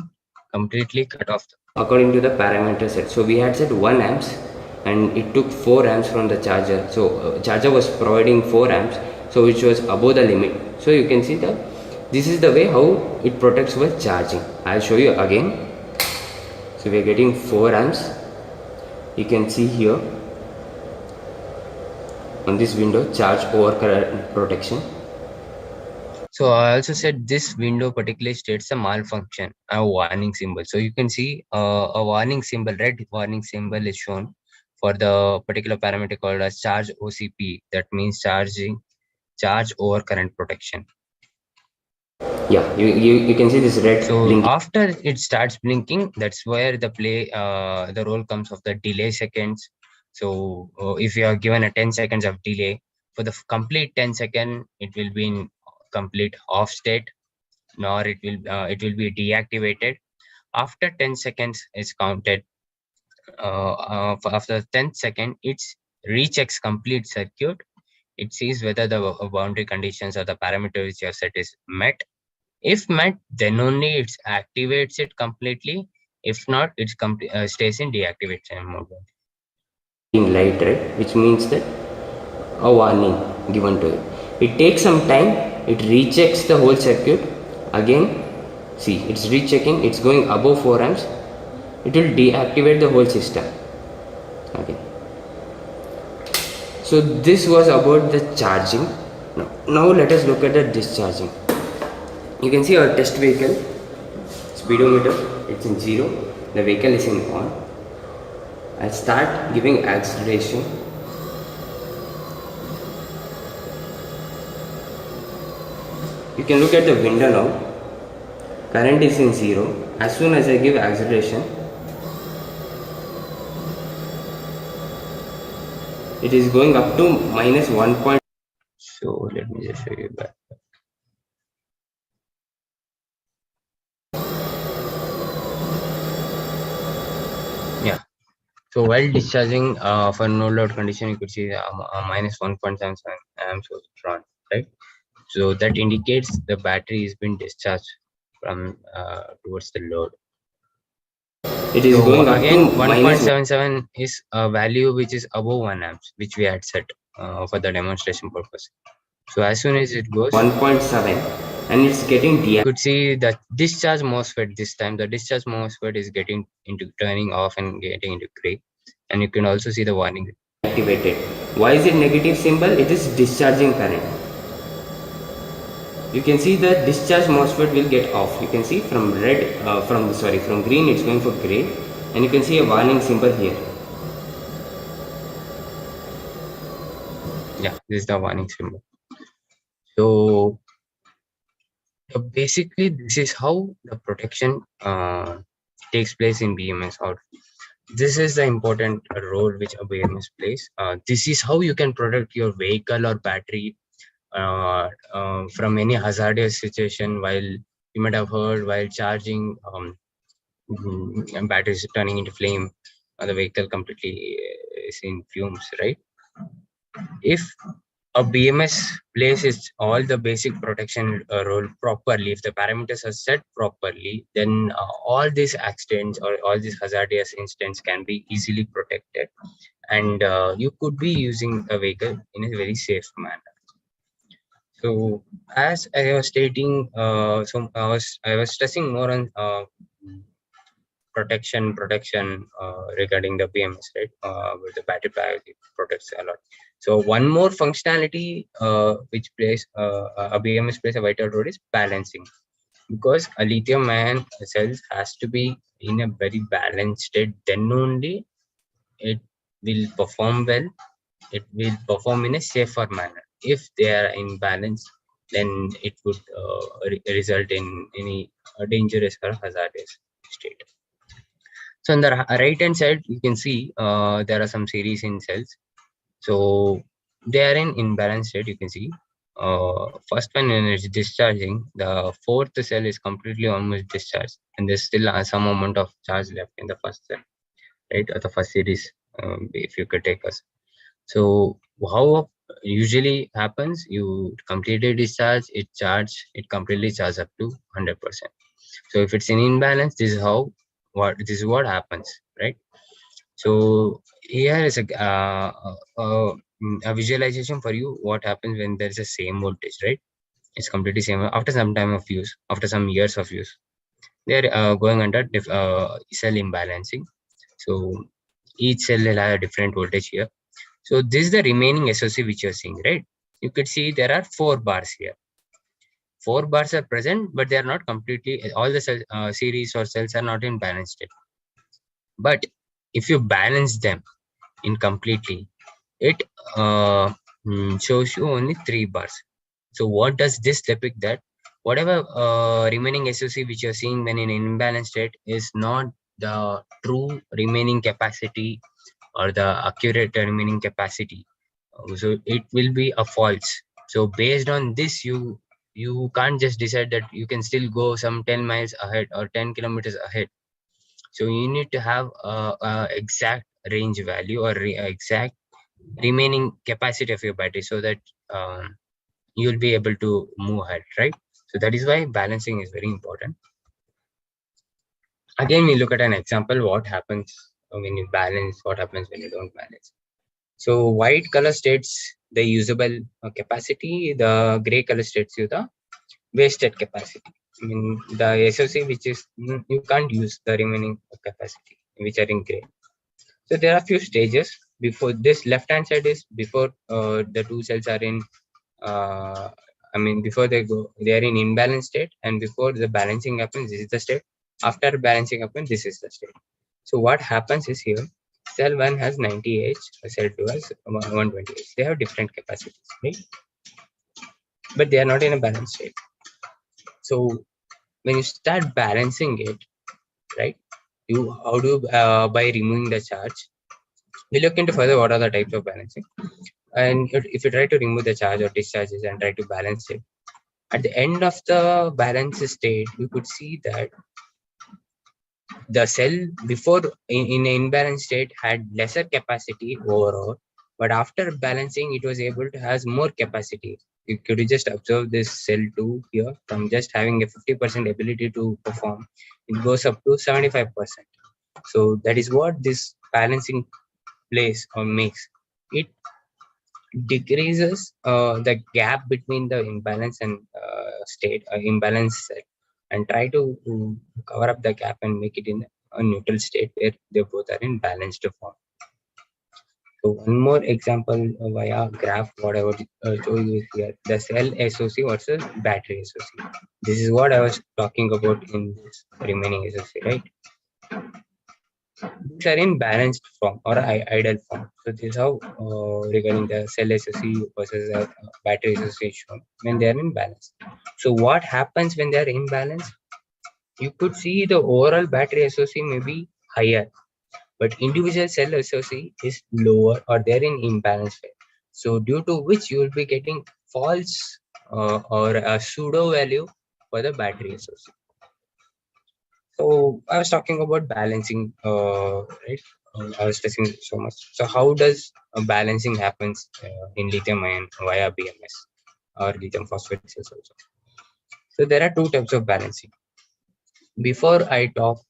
Speaker 2: completely cut off.
Speaker 3: According to the parameter set. So we had set 1 amps and it took 4 amps from the charger. So charger was providing 4 amps, so which was above the limit. So you can see this is the way how it protects while charging. I'll show you again. So we are getting 4 amps. You can see here on this window, charge over current protection.
Speaker 2: So I also said this window particularly states a malfunction, a warning symbol. So you can see a warning symbol, red warning symbol is shown for the particular parameter called as charge OCP. That means charge over current protection.
Speaker 3: Yeah, you can see this red.
Speaker 2: So
Speaker 3: blinking.
Speaker 2: after it starts blinking, that's where the role comes of the delay seconds. So if you are given a 10 seconds of delay, for the complete 10 second, it will be in complete off state, nor it will be deactivated. After 10 seconds is counted, after 10 second, it rechecks complete circuit. It sees whether the boundary conditions or the parameter which you have set is met. If met, then only it activates it completely. If not, it stays in deactivation mode.
Speaker 3: In light red, which means that a warning given to it. It takes some time, it rechecks the whole circuit. Again, see, it's rechecking, it's going above 4 amps. It will deactivate the whole system. Okay. So this was about the charging. Now let us look at the discharging. You can see our test vehicle, speedometer, it's in 0. The vehicle is in on. I'll start giving acceleration. You can look at the window now. Current is in 0. As soon as I give acceleration, it is going up to minus 1.
Speaker 2: So let me just show you that. Yeah. So while discharging for no load condition, you could see minus 1.77 amps was drawn, right? So that indicates the battery has been discharged from towards the load.
Speaker 3: It is going up
Speaker 2: again,
Speaker 3: to
Speaker 2: 1.77 is a value which is above 1 amps, which we had set for the demonstration purpose. So as soon as it goes
Speaker 3: 1.7 and it's getting
Speaker 2: you could see the discharge MOSFET this time. The discharge MOSFET is getting into turning off and getting into gray, and you can also see the warning
Speaker 3: activated. Why is it negative symbol? It is discharging current. you can see the discharge MOSFET will get off. You can see from from green it's going for gray, and you can see a warning symbol here.
Speaker 2: Yeah, this is the warning symbol. So basically, this is how the protection takes place in BMS. Or this is the important role which a BMS plays. This is how you can protect your vehicle or battery from any hazardous situation. While you might have heard, while charging, batteries turning into flame, the vehicle completely is in fumes, right? If a BMS places all the basic protection role properly, if the parameters are set properly, then all these accidents or all these hazardous incidents can be easily protected, and you could be using a vehicle in a very safe manner. So as I was stating, I was stressing more on protection regarding the BMS, right? With the battery pack, it protects a lot. So one more functionality which plays a BMS plays a vital role is balancing, because a lithium ion cells has to be in a very balanced state, then only it will perform well. It will perform in a safer manner. If they are in balance, then it would result in any dangerous or hazardous state. So on the right hand side, you can see there are some series in cells. So they are in imbalanced state. You can see first one when it's discharging, the fourth cell is completely almost discharged, and there's still some amount of charge left in the first cell, right? Or the first series, if you could take us. So how usually happens, you completely discharge, it completely charge up to 100%. So if it's in imbalance, this is what happens, right? So here is a visualization for you what happens when there's a same voltage, right? It's completely same after some time of use, after some years of use. They're going under cell imbalancing. So each cell will have a different voltage here. So this is the remaining SOC which you're seeing, right? You could see there are 4 bars here. 4 bars are present, but they are not completely, all the series or cells are not in balanced state. But if you balance them in completely, it shows you only 3 bars. So what does this depict? That whatever remaining SOC which you're seeing when in imbalanced state is not the true remaining capacity or the accurate remaining capacity. So it will be a false. So based on this, you can't just decide that you can still go some 10 miles ahead or 10 kilometers ahead. So you need to have a exact range value or exact remaining capacity of your battery, so that you'll be able to move ahead, right? So that is why balancing is very important. Again, we look at an example, what happens when you balance, what happens when you don't balance. So white color states the usable capacity, the gray color states you the wasted capacity. I mean, the SOC which is, you can't use the remaining capacity, which are in gray. So there are a few stages before this. Left hand side is before the two cells are in before they are in imbalance state, and before the balancing happens, this is the state. After balancing happens, this is the state. So what happens is, here cell 1 has 90H, cell 2 has 120H. They have different capacities, right? But they are not in a balanced state. So when you start balancing it, right, how do you by removing the charge? We look into further what are the types of balancing. And if you try to remove the charge or discharges and try to balance it, at the end of the balance state, you could see that the cell before in an imbalanced state had lesser capacity overall, but after balancing, it was able to has more capacity. You could just observe this cell 2 here, from just having a 50% ability to perform, it goes up to 75%. So that is what this balancing plays or makes. It decreases the gap between the imbalance and imbalance set, and try to cover up the gap and make it in a neutral state where they both are in balanced form. So one more example via graph, what I would show you is here, the cell SOC versus battery SOC. This is what I was talking about in this remaining SOC, right? These are in balanced form or idle form. So this is how regarding the cell SOC versus battery SOC is shown when they are in balance. So what happens when they are in balance? You could see the overall battery SOC may be higher, but individual cell SOC is lower or they're in imbalance state. So due to which you will be getting false or a pseudo value for the battery SOC. So I was talking about balancing, right? I was stressing so much. So how does balancing happens in lithium ion via BMS or lithium phosphate cells also? So there are two types of balancing. Before I talk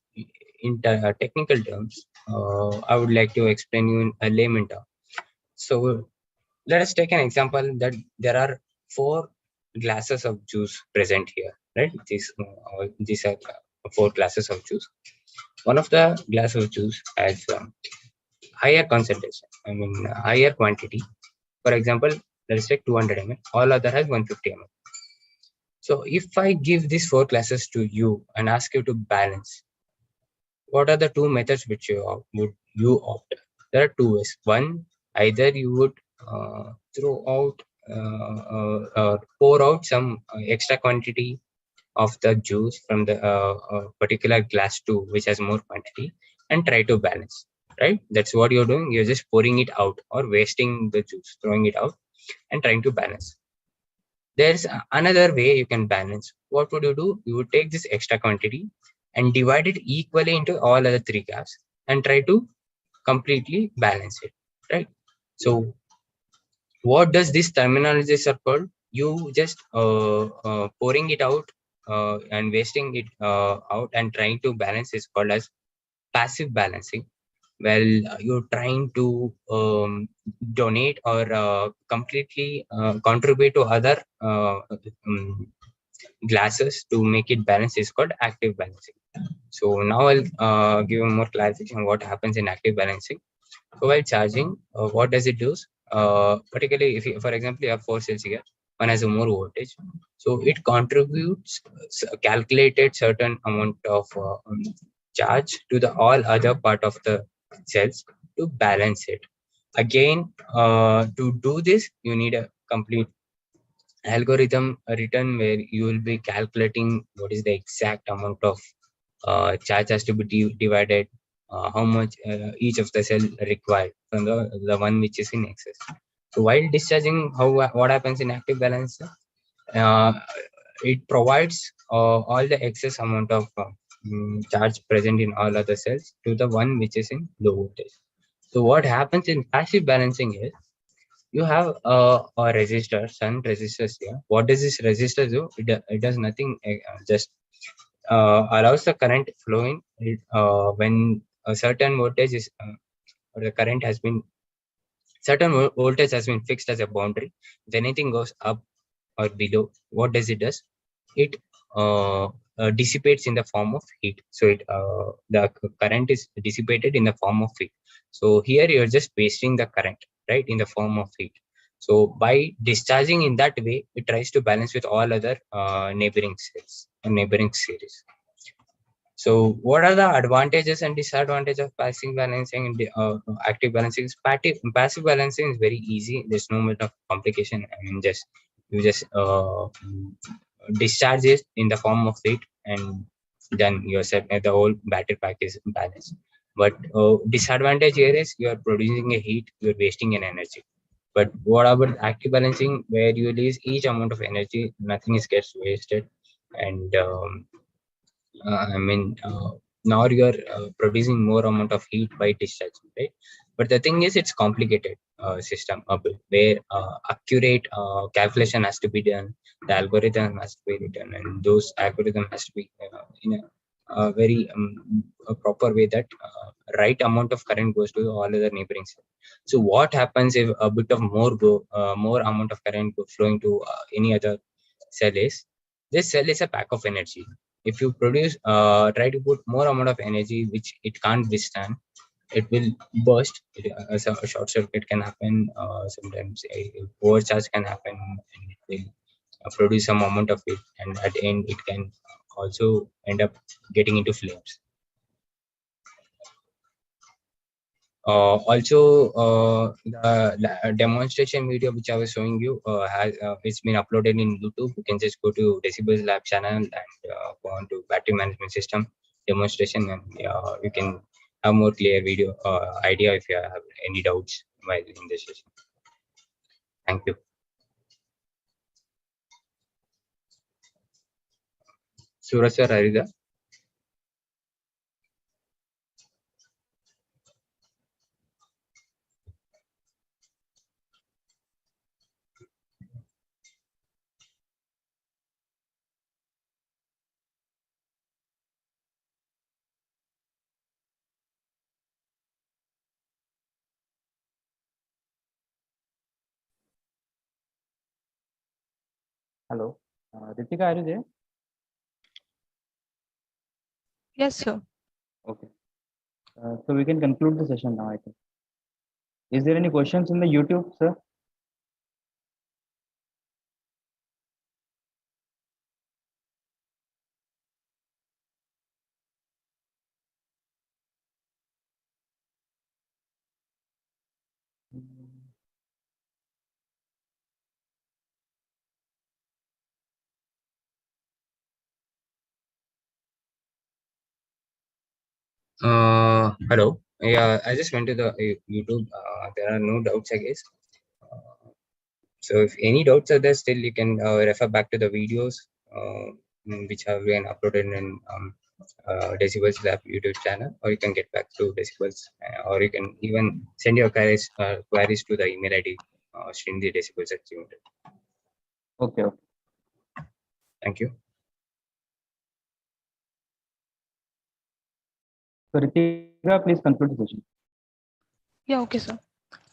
Speaker 2: in technical terms, I would like to explain you in a layman term. So let us take an example that there are 4 glasses of juice present here, right? These are 4 glasses of juice. One of the glass of juice has higher concentration, I mean higher quantity. For example, let us take 200 ml. All other has 150 ml. So if I give these 4 glasses to you and ask you to balance, what are the 2 methods which would you opt? There are 2 ways. One, either you would throw out pour out some extra quantity of the juice from the particular glass to which has more quantity and try to balance, right? That's what you're doing. You're just pouring it out or wasting the juice, throwing it out and trying to balance. There's another way you can balance. What would you do? You would take this extra quantity and divide it equally into all other 3 cups and try to completely balance it, right? So what does this terminologies are called? You just pouring it out and wasting it out and trying to balance is called as passive balancing. Well, you're trying to donate or completely contribute to other glasses to make it balance is called active balancing. So now I'll give you more clarification on what happens in active balancing. So while charging, what does it do? Particularly if you, for example, you have 4 cells here, one has a more voltage. So it contributes calculated certain amount of charge to the all other part of the cells to balance it. Again, to do this, you need a complete algorithm written where you will be calculating what is the exact amount of charge has to be divided, how much each of the cell required from the one which is in excess. So while discharging, what happens in active balance? Uh, it provides all the excess amount of charge present in all other cells to the one which is in low voltage. So what happens in passive balancing is you have a resistor, shunt resistors here. What does this resistor do? It does nothing, just allows the current flowing when a certain voltage is or the current has been certain voltage has been fixed as a boundary. If anything goes up or below, what does it does? It dissipates in the form of heat. So the current is dissipated in the form of heat. So here you're just wasting the current, right, in the form of heat. So by discharging in that way, it tries to balance with all other neighboring cells and neighboring series. So what are the advantages and disadvantages of passive balancing and active balancing? Passive balancing is very easy. There's no much of complication. I mean, you just discharge it in the form of heat and then you're set. The whole battery pack is balanced. But disadvantage here is you're producing a heat, you're wasting an energy. But what about active balancing, where you release each amount of energy, nothing is gets wasted, and I mean, now you're producing more amount of heat by discharging, right? But the thing is, it's complicated system a bit, where accurate calculation has to be done, the algorithm has to be written, and those algorithm has to be in a very a proper way that right amount of current goes to all other neighboring cells. So what happens if a bit of more amount of current flowing to any other cell is, this cell is a pack of energy. If you produce try to put more amount of energy which it can't withstand, it will burst. As a short circuit can happen. Sometimes a overcharge can happen, and it will produce some amount of it, and at the end it can also end up getting into flames. Also, the demonstration video which I was showing you has it's been uploaded in YouTube. You can just go to Decibels Lab channel and go on to battery management system demonstration, and you can have more clear video idea if you have any doubts while in this session. Thank you. Suraj sir, are you there?
Speaker 4: Hello, Ritika, are you there?
Speaker 5: Yes, sir.
Speaker 4: Okay. So we can conclude the session now, I think. Is there any questions in the YouTube, sir?
Speaker 2: Hello. Yeah, I just went to the YouTube. There are no doubts, I guess. So if any doubts are there, still you can refer back to the videos which have been uploaded in Decibels Lab YouTube channel, or you can get back to Decibels, or you can even send your queries to the email ID shrindidecibels@gmail.
Speaker 4: Okay.
Speaker 2: Thank you.
Speaker 4: So Ritika, please conclude the session.
Speaker 5: Yeah, okay, sir.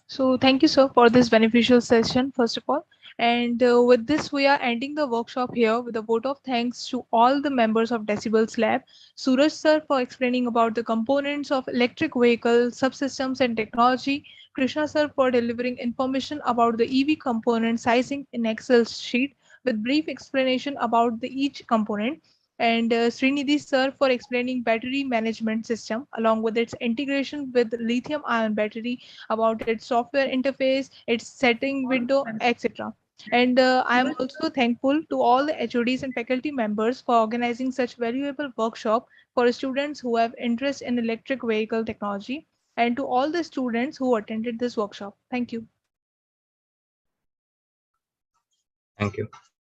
Speaker 5: So thank you, sir, for this beneficial session, first of all. And with this, we are ending the workshop here with a vote of thanks to all the members of Decibels Lab. Suraj, sir, for explaining about the components of electric vehicle, subsystems and technology. Krishna, sir, for delivering information about the EV component sizing in Excel sheet with brief explanation about the each component. And Srinidhi, sir, for explaining battery management system along with its integration with lithium ion battery, about its software interface, its setting window, etc. And I am also thankful to all the HODs and faculty members for organizing such valuable workshop for students who have interest in electric vehicle technology, and to all the students who attended this workshop. Thank you.
Speaker 2: Thank you.